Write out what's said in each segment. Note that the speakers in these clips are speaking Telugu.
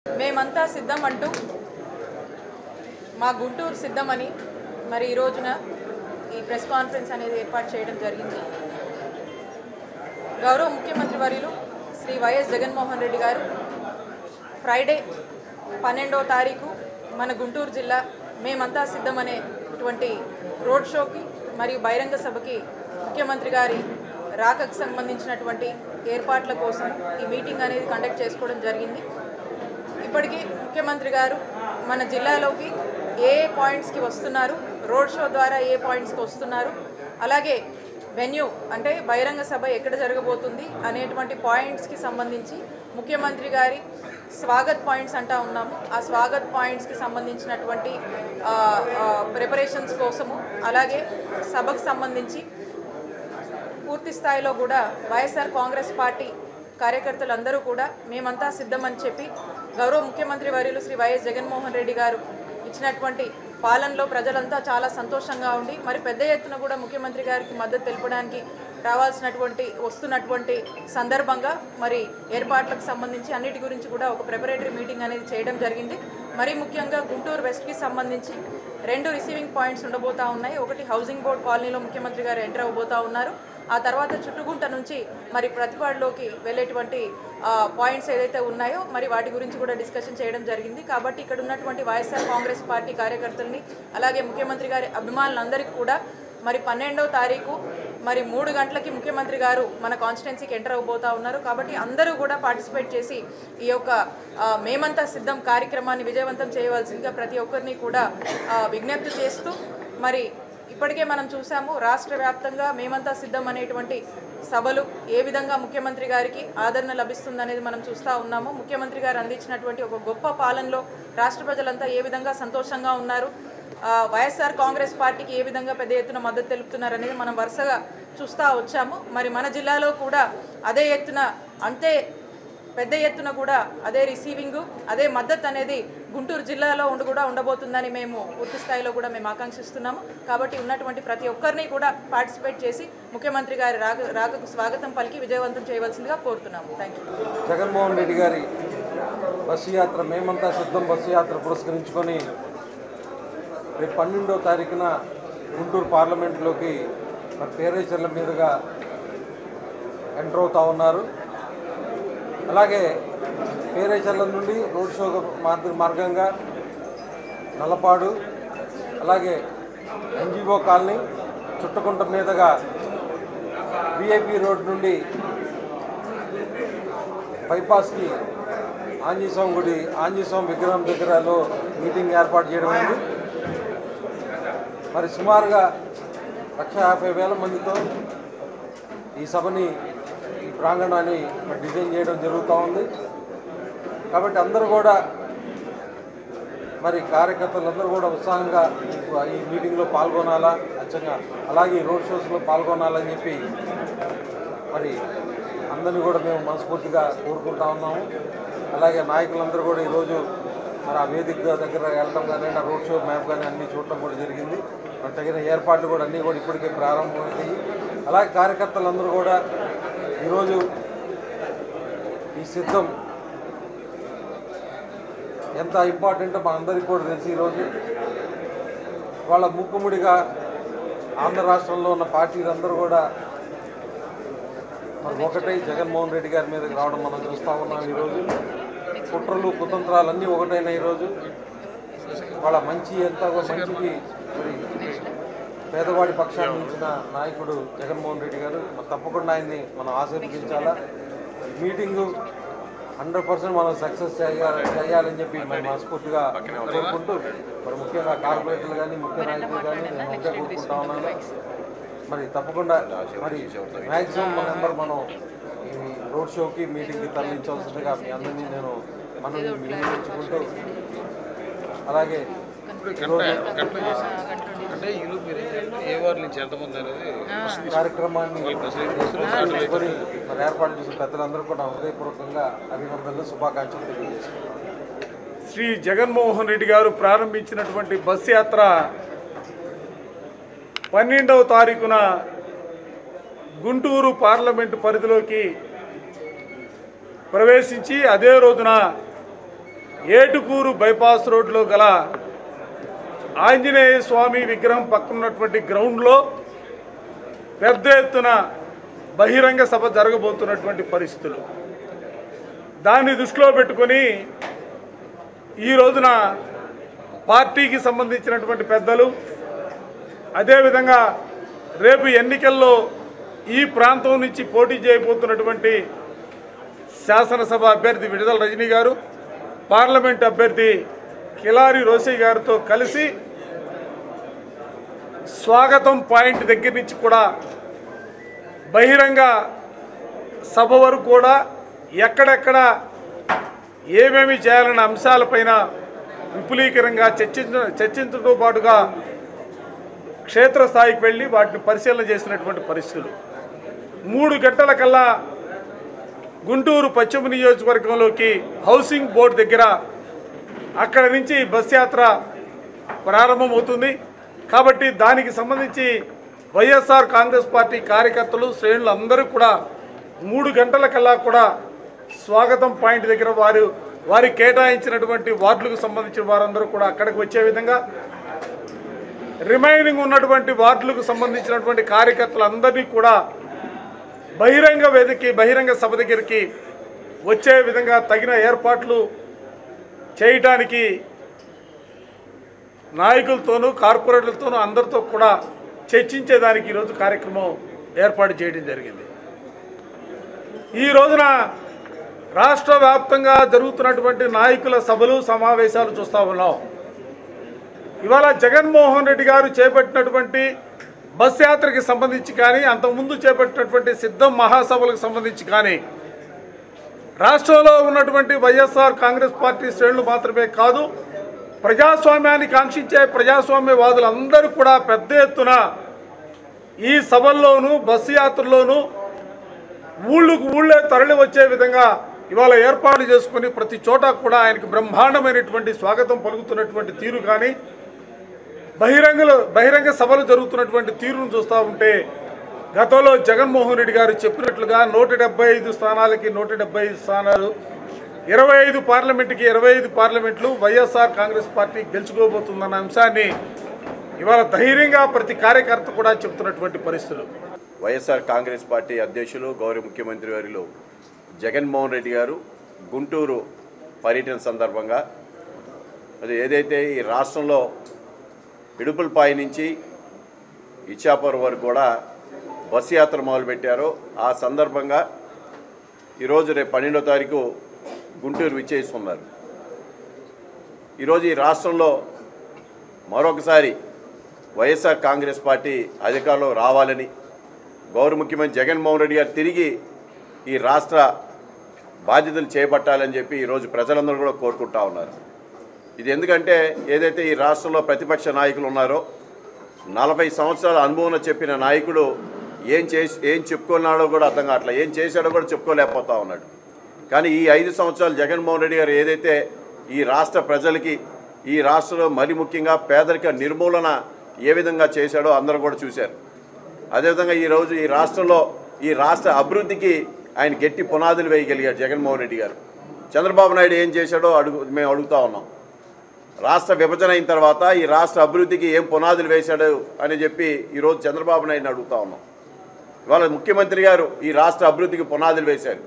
మేమంతా సిద్ధం అంటూ మా గుంటూరు సిద్ధమని మరి ఈ రోజున ఈ ప్రెస్ కాన్ఫరెన్స్ అనేది ఏర్పాటు చేయడం జరిగింది. గౌరవ ముఖ్యమంత్రి వర్యులు శ్రీ వైఎస్ జగన్మోహన్ రెడ్డి గారు ఫ్రైడే 12వ తారీఖు మన గుంటూరు జిల్లా మేమంతా సిద్ధమనేటువంటి రోడ్ షోకి మరియు బహిరంగ సభకి ముఖ్యమంత్రి గారి రాకకు సంబంధించినటువంటి ఏర్పాట్ల కోసం ఈ మీటింగ్ అనేది కండక్ట్ చేసుకోవడం జరిగింది. ఇప్పటికీ ముఖ్యమంత్రి గారు మన జిల్లాలోకి ఏ పాయింట్స్కి వస్తున్నారు, రోడ్ షో ద్వారా ఏ పాయింట్స్కి వస్తున్నారు, అలాగే వెన్యూ అంటే బహిరంగ సభ ఎక్కడ జరగబోతుంది అనేటువంటి పాయింట్స్కి సంబంధించి ముఖ్యమంత్రి గారి స్వాగత్ పాయింట్స్ అంటా ఉన్నాము. ఆ స్వాగత్ పాయింట్స్కి సంబంధించినటువంటి ప్రిపరేషన్స్ కోసము, అలాగే సభకు సంబంధించి పూర్తి స్థాయిలో కూడా వైఎస్ఆర్ కాంగ్రెస్ పార్టీ కార్యకర్తలందరూ కూడా మేమంతా సిద్ధమని చెప్పి గౌరవ ముఖ్యమంత్రి వర్యులు శ్రీ వైఎస్ జగన్మోహన్ రెడ్డి గారు ఇచ్చినటువంటి పాలనలో ప్రజలంతా చాలా సంతోషంగా ఉండి మరి పెద్ద ఎత్తున కూడా ముఖ్యమంత్రి గారికి మద్దతు తెలపడానికి వస్తున్నటువంటి సందర్భంగా మరి ఏర్పాట్లకు సంబంధించి అన్నిటి గురించి కూడా ఒక ప్రిపరేటరీ మీటింగ్ అనేది చేయడం జరిగింది. మరీ ముఖ్యంగా గుంటూరు వెస్ట్కి సంబంధించి 2 రిసీవింగ్ పాయింట్స్ ఉండబోతా ఉన్నాయి. ఒకటి హౌసింగ్ బోర్డ్ కాలనీలో ముఖ్యమంత్రి గారు ఎంటర్ అవబోతా ఉన్నారు. ఆ తర్వాత చుట్టుగుంట నుంచి మరి ప్రతిపాడులోకి వెళ్ళేటువంటి పాయింట్స్ ఏదైతే ఉన్నాయో మరి వాటి గురించి కూడా డిస్కషన్ చేయడం జరిగింది. కాబట్టి ఇక్కడ ఉన్నటువంటి వైఎస్ఆర్ కాంగ్రెస్ పార్టీ కార్యకర్తల్ని అలాగే ముఖ్యమంత్రి గారి అభిమానులందరికీ కూడా మరి 12వ తారీఖు మరి 3 గంటలకి ముఖ్యమంత్రి గారు మన కాన్స్టిట్యున్సీకి ఎంటర్ అవబోతా ఉన్నారు. కాబట్టి అందరూ కూడా పార్టిసిపేట్ చేసి ఈ యొక్క మేమంతా సిద్ధం కార్యక్రమాన్ని విజయవంతం చేయవలసిందిగా ప్రతి ఒక్కరిని కూడా విజ్ఞప్తి చేస్తూ మరి ఇప్పటికే మనం చూసాము రాష్ట్ర వ్యాప్తంగా మేమంతా సిద్ధం అనేటువంటి సభలు ఏ విధంగా ముఖ్యమంత్రి గారికి ఆదరణ లభిస్తుందనేది మనం చూస్తూ ఉన్నాము. ముఖ్యమంత్రి గారు అందించినటువంటి ఒక గొప్ప పాలనలో రాష్ట్ర ప్రజలంతా ఏ విధంగా సంతోషంగా ఉన్నారు, వైఎస్ఆర్ కాంగ్రెస్ పార్టీకి ఏ విధంగా పెద్ద ఎత్తున మద్దతు తెలుపుతున్నారు అనేది మనం వరుసగా చూస్తూ వచ్చాము. మరి మన జిల్లాలో కూడా అదే ఎత్తున అంతే పెద్ద ఎత్తున కూడా అదే రిసీవింగు అదే మద్దతు అనేది గుంటూరు జిల్లాలో ఉండబోతుందని మేము పూర్తి స్థాయిలో కూడా మేము ఆకాంక్షిస్తున్నాము. కాబట్టి ఉన్నటువంటి ప్రతి ఒక్కరిని కూడా పార్టిసిపేట్ చేసి ముఖ్యమంత్రి గారి రాకకు స్వాగతం పలికి విజయవంతం చేయవలసిందిగా కోరుతున్నాము. Thank you. జగన్మోహన్ రెడ్డి గారి బస్సు యాత్ర మేమంతా సిద్ధం బస్సు యాత్ర పురస్కరించుకొని రేపు 12వ తారీఖున గుంటూరు పార్లమెంట్లోకి మరి పేరేచర్ల మీదుగా ఎంటర్ అవుతూ ఉన్నారు. అలాగే పేరేచర్ల నుండి రోడ్ షో మార్గంగా నల్లపాడు, అలాగే ఎన్జిఓ కాలనీ, చుట్టకుంట మీదుగా విఐపి రోడ్ నుండి బైపాస్కి ఆంజనేయస్వామి గుడి ఆంజనేయస్వామి విగ్రహం దగ్గరలో మీటింగ్ ఏర్పాటు చేయడం అయింది. మరి సుమారుగా 1,50,000 మందితో ఈ సభని ఈ ప్రాంగణాన్ని డిజైన్ చేయడం జరుగుతూ ఉంది. కాబట్టి అందరూ కూడా మరి కార్యకర్తలందరూ కూడా ఉత్సాహంగా ఈ మీటింగ్లో పాల్గొనాలా, అచ్చంగా అలాగే ఈ రోడ్ షోస్లో పాల్గొనాలని చెప్పి మరి అందరినీ కూడా మేము మనస్ఫూర్తిగా కోరుకుంటా ఉన్నాము. అలాగే నాయకులందరూ కూడా ఈరోజు మరి ఆ వేదిక దగ్గర వెళ్ళడం కానీ ఆ రోడ్ షో మ్యాప్ కానీ అన్నీ చూడటం కూడా జరిగింది. మరి తగిన ఏర్పాట్లు కూడా అన్నీ కూడా ఇప్పటికే ప్రారంభమవుతాయి. అలాగే కార్యకర్తలందరూ కూడా ఈరోజు ఈ సిద్ధం ఎంత ఇంపార్టెంటో మనందరికీ కూడా తెలిసి ఈరోజు వాళ్ళ ముక్కుముడిగా ఆంధ్ర రాష్ట్రంలో ఉన్న పార్టీలందరూ కూడా మరి ఒకటే జగన్మోహన్ రెడ్డి గారి మీదకి రావడం మనం చూస్తూ ఉన్నాం. ఈరోజు కుట్రలు కుతంత్రాలు అన్నీ ఒకటైనా ఈరోజు వాళ్ళ మంచికి మరి పేదవాడి పక్షాన్ని నిలిచిన నాయకుడు జగన్మోహన్ రెడ్డి గారు. మరి తప్పకుండా ఆయన్ని మనం ఆశీర్వదించాలా. మీటింగు 100% మనం సక్సెస్ చేయాలని చెప్పి మేము మనస్ఫూర్తిగా కోరుకుంటూ మరి ముఖ్యంగా కార్పొరేటర్లు కానీ ముఖ్య నాయకులు కానీ నేను ఒకటే కోరుకుంటా ఉన్నాను. మరి తప్పకుండా మరి మ్యాక్సిమం మెంబర్ మనం ఈ రోడ్ షోకి మీటింగ్కి తరలించవలసిందిగా మీ అందరినీ నేను వినియోగించుకుంటూ అలాగే కార్యక్రమాన్ని మరి ఏర్పాటు చేసిన పెద్దలందరూ కూడా హృదయపూర్వకంగా అభినందనలు శుభాకాంక్షలు తెలియజేస్తున్నారు. శ్రీ జగన్మోహన్ రెడ్డి గారు ప్రారంభించినటువంటి బస్సు యాత్ర 12వ తారీఖున గుంటూరు పార్లమెంటు పరిధిలోకి ప్రవేశించి అదే రోజున ఏటుకూరు బైపాస్ రోడ్లో గల ఆంజనేయ స్వామి విగ్రహం పక్కనున్నటువంటి గ్రౌండ్లో పెద్ద ఎత్తున బహిరంగ సభ జరగబోతున్నటువంటి పరిస్థితులు. దాన్ని దృష్టిలో పెట్టుకొని ఈ రోజున పార్టీకి సంబంధించినటువంటి పెద్దలు, అదేవిధంగా రేపు ఎన్నికల్లో ఈ ప్రాంతం నుంచి పోటీ చేయబోతున్నటువంటి శాసనసభ అభ్యర్థి విడుదల రజనీ గారు, పార్లమెంట్ అభ్యర్థి కిలారి రోసయ్య గారితో కలిసి స్వాగతం పాయింట్ దగ్గర నుంచి కూడా బహిరంగ సభ వరకు కూడా ఎక్కడెక్కడ ఏమేమి చేయాలన్న అంశాలపైన విపులీకరంగా చర్చించడంతో పాటుగా క్షేత్రస్థాయికి వెళ్ళి వాటిని పరిశీలన చేసినటువంటి పరిస్థితులు. 3 గంటల కల్లా గుంటూరు పశ్చిమ నియోజకవర్గంలోకి హౌసింగ్ బోర్డు దగ్గర అక్కడ నుంచి బస్ యాత్ర ప్రారంభమవుతుంది. కాబట్టి దానికి సంబంధించి వైఎస్ఆర్ కాంగ్రెస్ పార్టీ కార్యకర్తలు, శ్రేణులు అందరూ కూడా 3 గంటల కల్లా కూడా స్వాగతం పాయింట్ దగ్గర వారి కేటాయించినటువంటి వార్డులకు సంబంధించిన వారందరూ కూడా అక్కడికి వచ్చే విధంగా, రిమైనింగ్ ఉన్నటువంటి వార్డులకు సంబంధించినటువంటి కార్యకర్తలందరినీ కూడా బహిరంగ సభ దగ్గరికి వచ్చే విధంగా తగిన ఏర్పాట్లు చేయటానికి నాయకులతోనూ కార్పొరేటర్లతోనూ అందరితో కూడా చర్చించేదానికి ఈరోజు కార్యక్రమం ఏర్పాటు చేయడం జరిగింది. ఈ రోజున రాష్ట్ర వ్యాప్తంగా జరుగుతున్నటువంటి నాయకుల సభలు, సమావేశాలు చూస్తూ ఉన్నాం. ఇవాళ జగన్మోహన్ రెడ్డి గారు చేపట్టినటువంటి బస్ యాత్రకి సంబంధించి కానీ, అంతకుముందు చేపట్టినటువంటి సిద్ధం మహాసభలకు సంబంధించి కానీ, రాష్ట్రంలో ఉన్నటువంటి వైఎస్ఆర్ కాంగ్రెస్ పార్టీ శ్రేణులు మాత్రమే కాదు, ప్రజాస్వామ్యాన్ని కాంక్షించే ప్రజాస్వామ్యవాదులందరూ కూడా పెద్ద ఎత్తున ఈ సభల్లోనూ బస్సు యాత్రలోనూ ఊళ్ళే తరలి వచ్చే విధంగా ఇవాళ ఏర్పాట్లు చేసుకుని ప్రతి చోట కూడా ఆయనకు బ్రహ్మాండమైనటువంటి స్వాగతం పలుకుతున్నటువంటి తీరు కానీ, బహిరంగ సభలు జరుగుతున్నటువంటి తీరును చూస్తూ ఉంటే, గతంలో జగన్మోహన్ రెడ్డి గారు చెప్పినట్లుగా 175 స్థానాలకి 175 స్థానాలు, 25 పార్లమెంటుకి 25 పార్లమెంట్లు వైఎస్ఆర్ కాంగ్రెస్ పార్టీ గెలుచుకోబోతుందన్న అంశాన్ని ఇవాళ ధైర్యంగా ప్రతి కార్యకర్త కూడా చెప్తున్నటువంటి పరిస్థితులు. వైఎస్ఆర్ కాంగ్రెస్ పార్టీ అధ్యక్షులు, గౌరవ ముఖ్యమంత్రి వర్యులు జగన్మోహన్ రెడ్డి గారు గుంటూరు పర్యటన సందర్భంగా అది ఏదైతే ఈ రాష్ట్రంలో ఇడుపులపాయ నుంచి ఇచ్చాపురం వరకు కూడా బస్సు యాత్ర మొదలుపెట్టారో ఆ సందర్భంగా ఈరోజు రేపు 12వ తారీఖు గుంటూరు విచ్చేస్తున్నారు. ఈరోజు ఈ రాష్ట్రంలో మరొకసారి వైఎస్ఆర్ కాంగ్రెస్ పార్టీ అధికారంలో రావాలని గౌరవ ముఖ్యమంత్రి జగన్మోహన్ రెడ్డి గారు తిరిగి ఈ రాష్ట్ర బాధ్యతలు చేపట్టాలని చెప్పి ఈరోజు ప్రజలందరూ కూడా కోరుకుంటా ఉన్నారు. ఇది ఎందుకంటే ఏదైతే ఈ రాష్ట్రంలో ప్రతిపక్ష నాయకులు ఉన్నారో 40 సంవత్సరాల అనుభవం చెప్పిన నాయకుడు ఏం చెప్పుకున్నాడో కూడా అర్థం కావట్లేదు, ఏం చేశాడో కూడా చెప్పుకోలేకపోతా ఉన్నాడు. కానీ ఈ 5 సంవత్సరాలు జగన్మోహన్ రెడ్డి గారు ఏదైతే ఈ రాష్ట్ర ప్రజలకి, ఈ రాష్ట్రంలో మరి ముఖ్యంగా పేదరిక నిర్మూలన ఏ విధంగా చేశాడో అందరూ కూడా చూశారు. అదేవిధంగా ఈరోజు ఈ రాష్ట్రంలో ఈ రాష్ట్ర అభివృద్ధికి ఆయన గట్టి పునాదులు వేయగలిగారు జగన్మోహన్ రెడ్డి గారు. చంద్రబాబు నాయుడు ఏం చేశాడో మేము అడుగుతా ఉన్నాం. రాష్ట్ర విభజన అయిన తర్వాత ఈ రాష్ట్ర అభివృద్ధికి ఏం పునాదులు వేశాడు అని చెప్పి ఈరోజు చంద్రబాబు నాయుడుని అడుగుతా ఉన్నాం. ఇవాళ ముఖ్యమంత్రి గారు ఈ రాష్ట్ర అభివృద్ధికి పునాదులు వేశారు.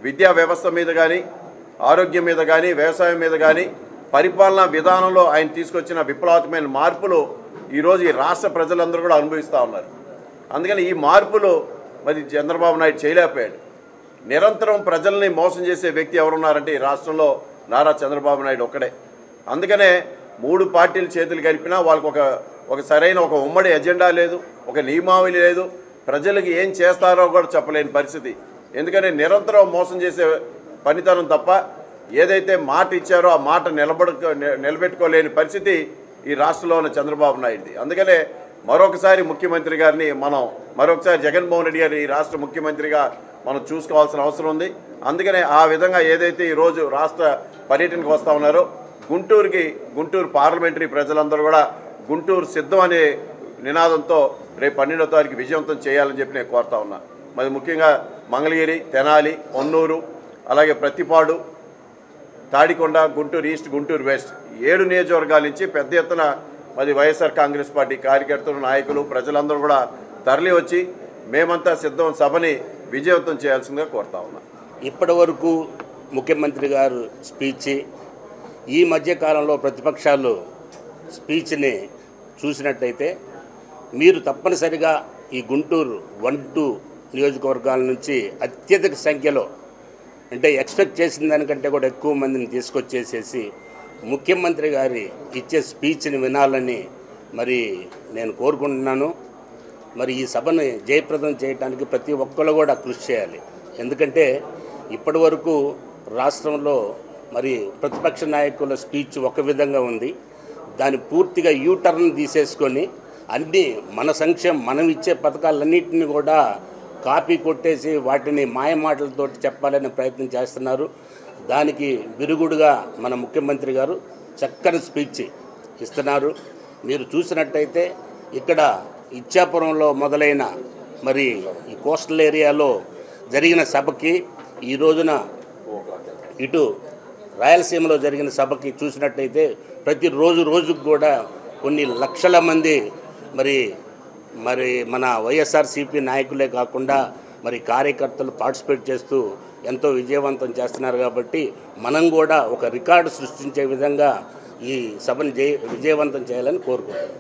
విద్యా వ్యవస్థ మీద కానీ, ఆరోగ్యం మీద కానీ, వ్యవసాయం మీద కానీ, పరిపాలనా విధానంలో ఆయన తీసుకొచ్చిన విప్లవాత్మకమైన మార్పులు ఈరోజు ఈ రాష్ట్ర ప్రజలందరూ కూడా అనుభవిస్తూ ఉన్నారు. అందుకని ఈ మార్పులు మరి చంద్రబాబు నాయుడు చేయలేకపోయాడు. నిరంతరం ప్రజల్ని మోసం చేసే వ్యక్తి ఎవరున్నారంటే ఈ రాష్ట్రంలో నారా చంద్రబాబు నాయుడు ఒక్కడే. అందుకనే 3 పార్టీలు చేతులు కలిపినా వాళ్ళకు ఒక సరైన ఒక ఉమ్మడి ఎజెండా లేదు, ఒక నియమావళి లేదు, ప్రజలకు ఏం చేస్తారో కూడా చెప్పలేని పరిస్థితి. ఎందుకని నిరంతరం మోసం చేసే పనితనం తప్ప ఏదైతే మాట ఇచ్చారో ఆ మాట నిలబెట్టుకోలేని పరిస్థితి ఈ రాష్ట్రంలో ఉన్న చంద్రబాబు నాయుడుది. అందుకనే మరొకసారి ముఖ్యమంత్రి గారిని మరొకసారి జగన్మోహన్ రెడ్డి గారి ఈ రాష్ట్ర ముఖ్యమంత్రిగా మనం చూసుకోవాల్సిన అవసరం ఉంది. అందుకనే ఆ విధంగా ఏదైతే ఈరోజు రాష్ట్ర పర్యటనకు వస్తూ ఉన్నారో గుంటూరు పార్లమెంటరీ ప్రజలందరూ కూడా గుంటూరు సిద్ధం అనే నినాదంతో రేపు 12వ తారీఖు విజయవంతం చేయాలని చెప్పి నేను కోరుతా ఉన్నా. మరి ముఖ్యంగా మంగళగిరి, తెనాలి, పొన్నూరు, అలాగే ప్రతిపాడు, తాడికొండ, గుంటూరు ఈస్ట్, గుంటూరు వెస్ట్ 7 నియోజకవర్గాల నుంచి పెద్ద ఎత్తున మరి వైఎస్ఆర్ కాంగ్రెస్ పార్టీ కార్యకర్తలు, నాయకులు, ప్రజలందరూ కూడా తరలి వచ్చి మేమంతా సిద్ధం సభని విజయవంతం చేయాల్సిందిగా కోరుతా ఉన్నాం. ఇప్పటి వరకు ముఖ్యమంత్రి గారు స్పీచ్, ఈ మధ్యకాలంలో ప్రతిపక్షాలు స్పీచ్ని చూసినట్టయితే మీరు తప్పనిసరిగా ఈ గుంటూరు 1-2 నియోజకవర్గాల నుంచి అత్యధిక సంఖ్యలో, అంటే ఎక్స్పెక్ట్ చేసిన దానికంటే కూడా ఎక్కువ మందిని తీసుకొచ్చేసేసి ముఖ్యమంత్రి గారి ఇచ్చే స్పీచ్ని వినాలని మరి నేను కోరుకుంటున్నాను. మరి ఈ సభను జయప్రదం చేయడానికి ప్రతి ఒక్కరు కూడా కృషి చేయాలి. ఎందుకంటే ఇప్పటి వరకు రాష్ట్రంలో మరి ప్రతిపక్ష నాయకుల స్పీచ్ ఒక విధంగా ఉంది. దాన్ని పూర్తిగా యూటర్న్ తీసేసుకొని అన్నీ మన సంక్షేమం, మనం ఇచ్చే పథకాలన్నింటినీ కూడా కాపీ కొట్టేసి వాటిని మాయమాటలతో చెప్పాలనే ప్రయత్నం చేస్తున్నారు. దానికి విరుగుడుగా మన ముఖ్యమంత్రి గారు చక్కని స్పీచ్ ఇస్తున్నారు. మీరు చూసినట్టయితే ఇక్కడ ఇచ్చాపురంలో మొదలైన మరి ఈ కోస్టల్ ఏరియాలో జరిగిన సభకి, ఈ రోజున ఇటు రాయలసీమలో జరిగిన సభకి చూసినట్టయితే ప్రతి రోజుకు కూడా కొన్ని లక్షల మంది మరి మన వైఎస్ఆర్సీపీ నాయకులే కాకుండా మరి కార్యకర్తలు పార్టిసిపేట్ చేస్తూ ఎంతో విజయవంతం చేస్తున్నారు. కాబట్టి మనం కూడా ఒక రికార్డు సృష్టించే విధంగా ఈ సభను విజయవంతం చేయాలని కోరుకుంటున్నాం.